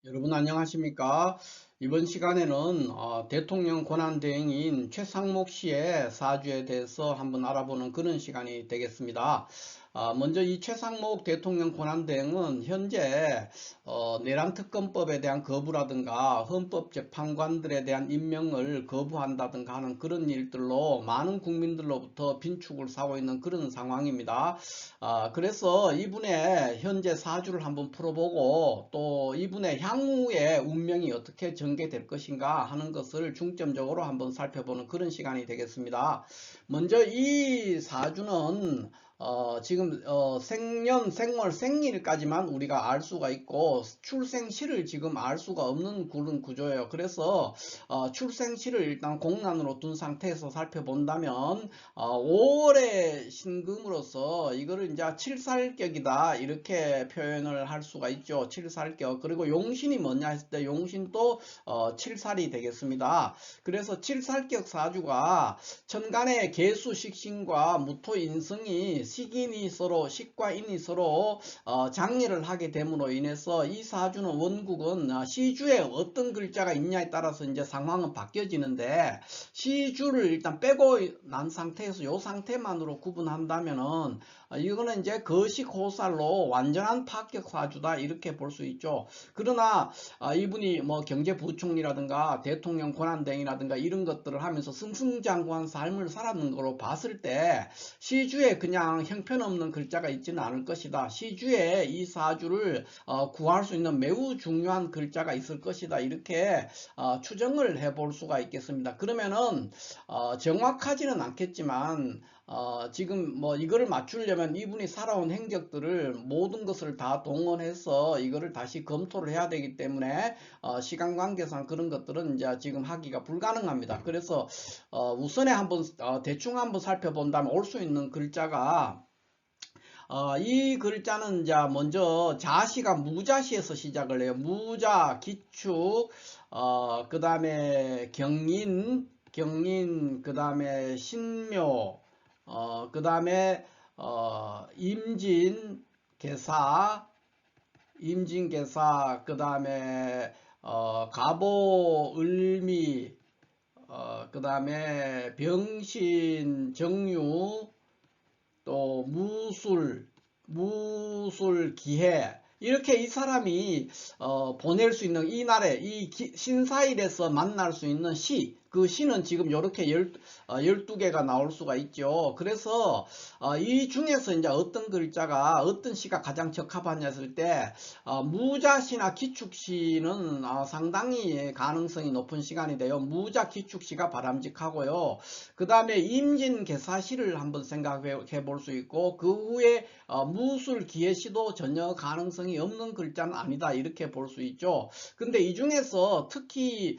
여러분 안녕하십니까? 이번 시간에는 대통령 권한대행인 최상목 씨의 사주에 대해서 한번 알아보는 그런 시간이 되겠습니다. 먼저 이 최상목 대통령 권한대행은 현재 내란특검법에 대한 거부라든가 헌법재판관들에 대한 임명을 거부한다든가 하는 그런 일들로 많은 국민들로부터 빈축을 사고 있는 그런 상황입니다. 그래서 이분의 현재 사주를 한번 풀어보고 또 이분의 향후의 운명이 어떻게 전개될 것인가 하는 것을 중점적으로 한번 살펴보는 그런 시간이 되겠습니다. 먼저 이 사주는 지금 생년, 생월, 생일까지만 우리가 알 수가 있고 출생시를 지금 알 수가 없는 그런 구조예요. 그래서 출생시를 일단 공란으로 둔 상태에서 살펴본다면 5월의 신금으로서 이거를 이제 칠살격이다 이렇게 표현을 할 수가 있죠. 칠살격. 그리고 용신이 뭐냐 했을 때 용신도 칠살이 되겠습니다. 그래서 칠살격 사주가 천간의 계수 식신과 무토 인성이 식인이 서로 식과 인이 서로 장애를 하게 됨으로 인해서 이 사주는 원국은 시주에 어떤 글자가 있냐에 따라서 이제 상황은 바뀌어지는데 시주를 일단 빼고 난 상태에서 이 상태만으로 구분한다면은 이거는 이제 거식호살로 완전한 파격 사주다 이렇게 볼 수 있죠. 그러나 이분이 뭐 경제부총리라든가 대통령 권한대행이라든가 이런 것들을 하면서 승승장구한 삶을 살았는 거로 봤을 때 시주에 그냥 형편없는 글자가 있지는 않을 것이다. 시주에 이 사주를 구할 수 있는 매우 중요한 글자가 있을 것이다. 이렇게 추정을 해볼 수가 있겠습니다. 그러면은 정확하지는 않겠지만 지금 뭐 이거를 맞추려면 이분이 살아온 행적들을 모든 것을 다 동원해서 이거를 다시 검토를 해야 되기 때문에 시간 관계상 그런 것들은 이제 지금 하기가 불가능합니다. 그래서 우선에 한번 대충 한번 살펴본다면 올 수 있는 글자가 이 글자는 이제 먼저 자시가 무자시에서 시작을 해요. 무자, 기축, 그 다음에 경인, 그 다음에 신묘, 그 다음에 임진개사, 그 다음에 갑오, 을미, 그 다음에 병신, 정유, 또 무술, 기해 이렇게 이 사람이 보낼 수 있는 이 날에 이 신사일에서 만날 수 있는 시, 그 시는 지금 이렇게 12개가 나올 수가 있죠. 그래서 이 중에서 이제 어떤 글자가 어떤 시가 가장 적합하냐 했을 때 무자시나 기축시는 상당히 가능성이 높은 시간이 돼요. 무자 기축시가 바람직하고요. 그 다음에 임진개사시를 한번 생각해 볼 수 있고 그 후에 무술 기해시도 전혀 가능성이 없는 글자는 아니다 이렇게 볼 수 있죠. 근데 이 중에서 특히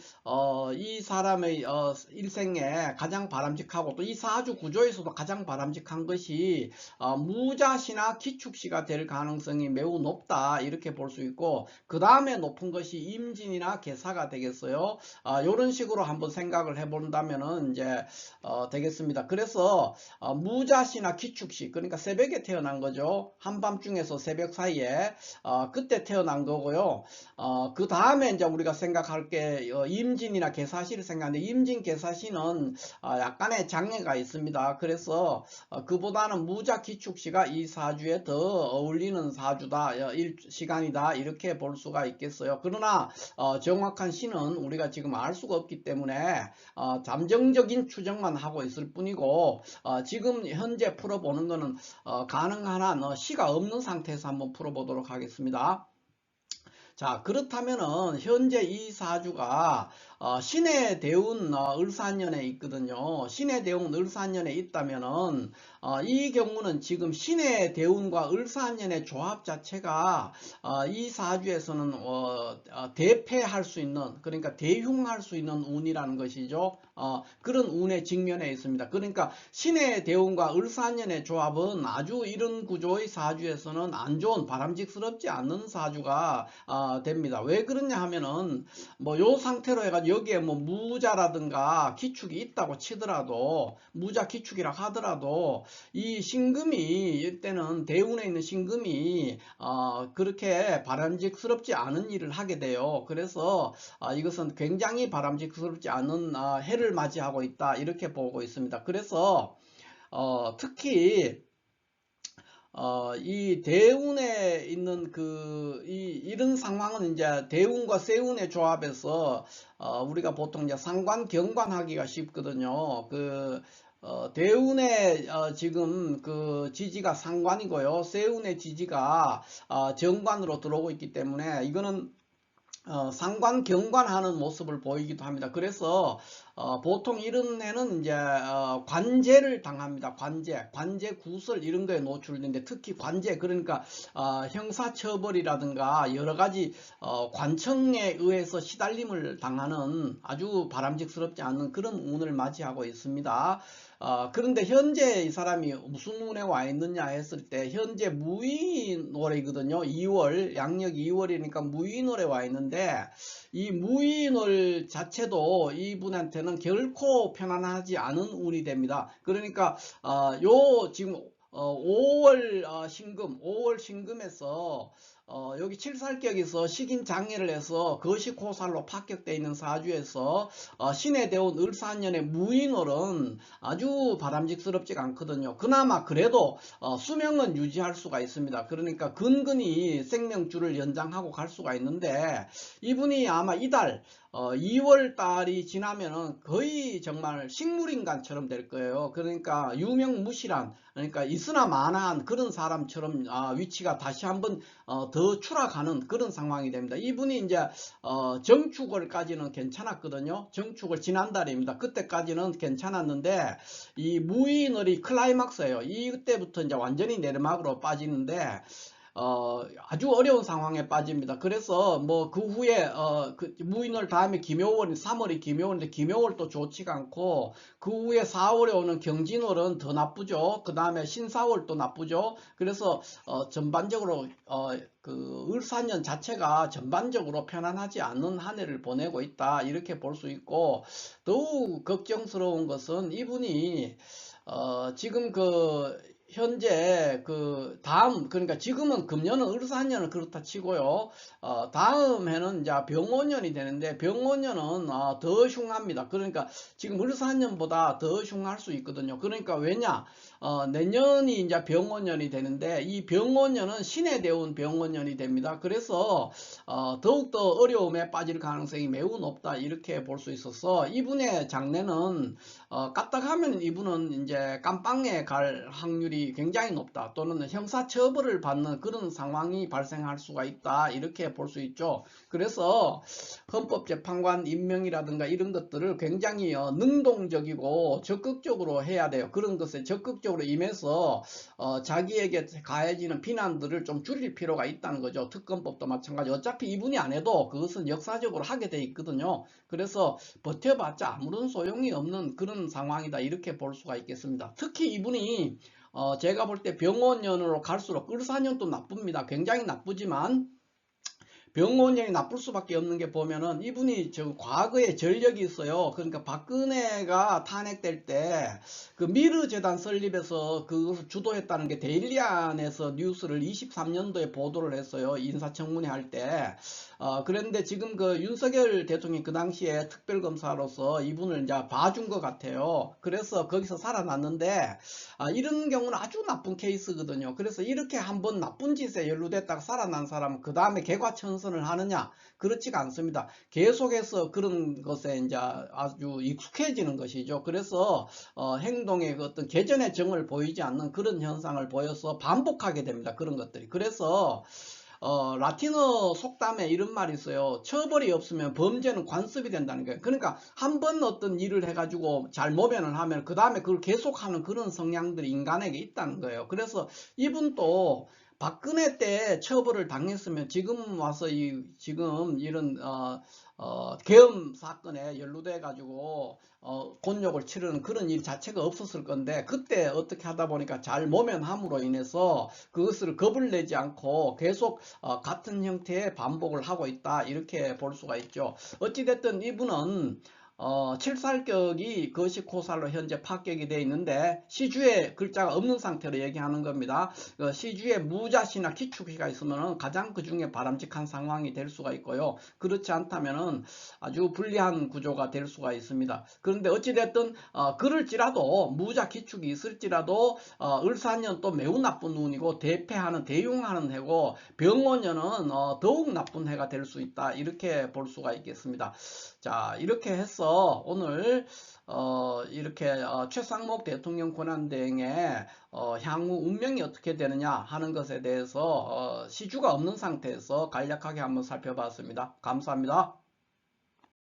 이 사람의 일생에 가장 바람직하고 또 이 사주 구조에서도 가장 바람직한 것이 무자시나 기축시가 될 가능성이 매우 높다 이렇게 볼 수 있고 그 다음에 높은 것이 임진이나 개사가 되겠어요. 이런 식으로 한번 생각을 해본다면은 이제 되겠습니다. 그래서 무자시나 기축시 그러니까 새벽에 태어난 거죠. 한밤중에서 새벽 사이에 그때 태어난 거고요. 그 다음에 이제 우리가 생각할 게 임진이나 개사시를 생각하는데 임진 개사시는 약간의 장애가 있습니다. 그래서 그보다는 무자 기축시가 이 사주에 더 어울리는 사주다 시간이다 이렇게 볼 수가 있겠어요. 그러나 정확한 시는 우리가 지금 알 수가 없기 때문에 잠정적인 추정만 하고 있을 뿐이고 지금 현재 풀어보는 것은 가능한 한 시가 없는 상태에서 한번 풀어보도록 하겠습니다. 자, 그렇다면은 현재 이 사주가 신의 대운 을사년에 있거든요. 신의 대운 을사년에 있다면은 이 경우는 지금 신의 대운과 을사년의 조합 자체가 이 사주에서는 대패할 수 있는 그러니까 대흉할 수 있는 운이라는 것이죠. 그런 운에 직면해 있습니다. 그러니까 신의 대운과 을사년의 조합은 아주 이런 구조의 사주에서는 안 좋은 바람직스럽지 않는 사주가 됩니다. 왜 그러냐 하면은 뭐 요 상태로 해가지고 여기에 뭐 무자라든가 기축이 있다고 치더라도, 무자 기축이라 하더라도 이 신금이 이때는 대운에 있는 신금이 그렇게 바람직스럽지 않은 일을 하게 돼요. 그래서 이것은 굉장히 바람직스럽지 않은 해를 맞이하고 있다, 이렇게 보고 있습니다. 그래서 특히 이 대운에 있는 이런 상황은 이제 대운과 세운의 조합에서 우리가 보통 이제 상관 경관하기가 쉽거든요. 대운의 지금 그 지지가 상관이고요. 세운의 지지가 정관으로 들어오고 있기 때문에 이거는 상관 경관하는 모습을 보이기도 합니다. 그래서 보통 이런 해는 이제 관제를 당합니다. 관제 구설 이런 거에 노출되는데, 특히 관제, 그러니까 형사처벌이라든가 여러가지 관청에 의해서 시달림을 당하는 아주 바람직스럽지 않은 그런 운을 맞이하고 있습니다. 그런데 현재 이 사람이 무슨 운에 와 있느냐 했을 때, 현재 무인월이거든요. 2월, 양력 2월이니까 무인월에 와 있는데, 이 무인월 자체도 이분한테는 결코 편안하지 않은 운이 됩니다. 그러니까 요 지금 5월 신금, 5월 신금에서 여기 칠살격에서 식인장애를 해서 거식호살로 파격되어 있는 사주에서 신의 대운 을사년의 무인월은 아주 바람직스럽지가 않거든요. 그나마 그래도 수명은 유지할 수가 있습니다. 그러니까 근근히 생명줄을 연장하고 갈 수가 있는데, 이분이 아마 이달 2월 달이 지나면은 거의 정말 식물인간처럼 될 거예요. 그러니까 유명무실한, 그러니까 있으나 마나한 그런 사람처럼 위치가 다시 한번 더 추락하는 그런 상황이 됩니다. 이분이 이제 정축월까지는 괜찮았거든요. 정축월 지난달입니다. 그때까지는 괜찮았는데, 이 무인월이 클라이막스예요. 이때부터 이제 완전히 내리막으로 빠지는데 아주 어려운 상황에 빠집니다. 그래서 뭐 그 후에 무인월 다음에 김효월, 3월이 김효월인데 김효월도 좋지가 않고, 그 후에 4월에 오는 경진월은 더 나쁘죠. 그 다음에 신사월도 나쁘죠. 그래서 전반적으로 그 을사년 자체가 전반적으로 편안하지 않은 한 해를 보내고 있다, 이렇게 볼 수 있고, 더욱 걱정스러운 것은 이분이 지금 현재 그러니까 지금은 금년은 을사년은 그렇다 치고요. 다음 해는 이제 병오년이 되는데, 병오년은 더 흉합니다. 그러니까 지금 을사년보다 더 흉할 수 있거든요. 그러니까 왜냐? 내년이 이제 병오년이 되는데, 이 병오년은 신의 대운 병오년이 됩니다. 그래서 더욱더 어려움에 빠질 가능성이 매우 높다, 이렇게 볼 수 있어서 이분의 장래는 까딱하면 이분은 이제 깜빵에 갈 확률이 굉장히 높다, 또는 형사처벌을 받는 그런 상황이 발생할 수가 있다, 이렇게 볼 수 있죠. 그래서 헌법재판관 임명이라든가 이런 것들을 굉장히 능동적이고 적극적으로 해야 돼요. 그런 것에 적극적으로 임해서 자기에게 가해지는 비난들을 좀 줄일 필요가 있다는 거죠. 특검법도 마찬가지. 어차피 이분이 안 해도 그것은 역사적으로 하게 돼 있거든요. 그래서 버텨봤자 아무런 소용이 없는 그런 상황이다, 이렇게 볼 수가 있겠습니다. 특히 이분이 제가 볼 때 병원년으로 갈수록, 을사년도 나쁩니다. 굉장히 나쁘지만 병원년이 나쁠 수밖에 없는 게, 보면은 이분이 과거에 전력이 있어요. 그러니까 박근혜가 탄핵될 때 그 미르 재단 설립에서 그것을 주도했다는 게 데일리안에서 뉴스를 23년도에 보도를 했어요. 인사청문회 할 때. 그런데 지금 그 윤석열 대통령이 그 당시에 특별검사로서 이분을 이제 봐준 것 같아요. 그래서 거기서 살아났는데, 이런 경우는 아주 나쁜 케이스거든요. 그래서 이렇게 한번 나쁜 짓에 연루됐다가 살아난 사람은 그 다음에 개과천선을 하느냐? 그렇지가 않습니다. 계속해서 그런 것에 이제 아주 익숙해지는 것이죠. 그래서 행동의 어떤 개전의 정을 보이지 않는 그런 현상을 보여서 반복하게 됩니다. 그런 것들이. 그래서 라틴어 속담에 이런 말이 있어요. 처벌이 없으면 범죄는 관습이 된다는 거예요. 그러니까 한 번 어떤 일을 해가지고 잘 모면을 하면 그 다음에 그걸 계속하는 그런 성향들이 인간에게 있다는 거예요. 그래서 이분도 박근혜 때 처벌을 당했으면 지금 와서 지금 이런 계엄 사건에 연루돼 가지고 곤욕을 치르는 그런 일 자체가 없었을 건데, 그때 어떻게 하다 보니까 잘 모면함으로 인해서 그것을 겁을 내지 않고 계속 같은 형태의 반복을 하고 있다, 이렇게 볼 수가 있죠. 어찌됐든 이분은 칠살격이 거시고살로 현재 합격이 되어 있는데 시주에 글자가 없는 상태로 얘기하는 겁니다. 시주에 무자시나 기축시가 있으면 가장 그 중에 바람직한 상황이 될 수가 있고요. 그렇지 않다면 아주 불리한 구조가 될 수가 있습니다. 그런데 어찌됐든 그럴지라도 무자 기축이 있을지라도 을사년 또 매우 나쁜 운이고, 대패하는 대용하는 해고 병원년은 더욱 나쁜 해가 될 수 있다, 이렇게 볼 수가 있겠습니다. 자, 이렇게 해서 오늘 이렇게 최상목 대통령 권한대행의 향후 운명이 어떻게 되느냐 하는 것에 대해서 시주가 없는 상태에서 간략하게 한번 살펴봤습니다. 감사합니다.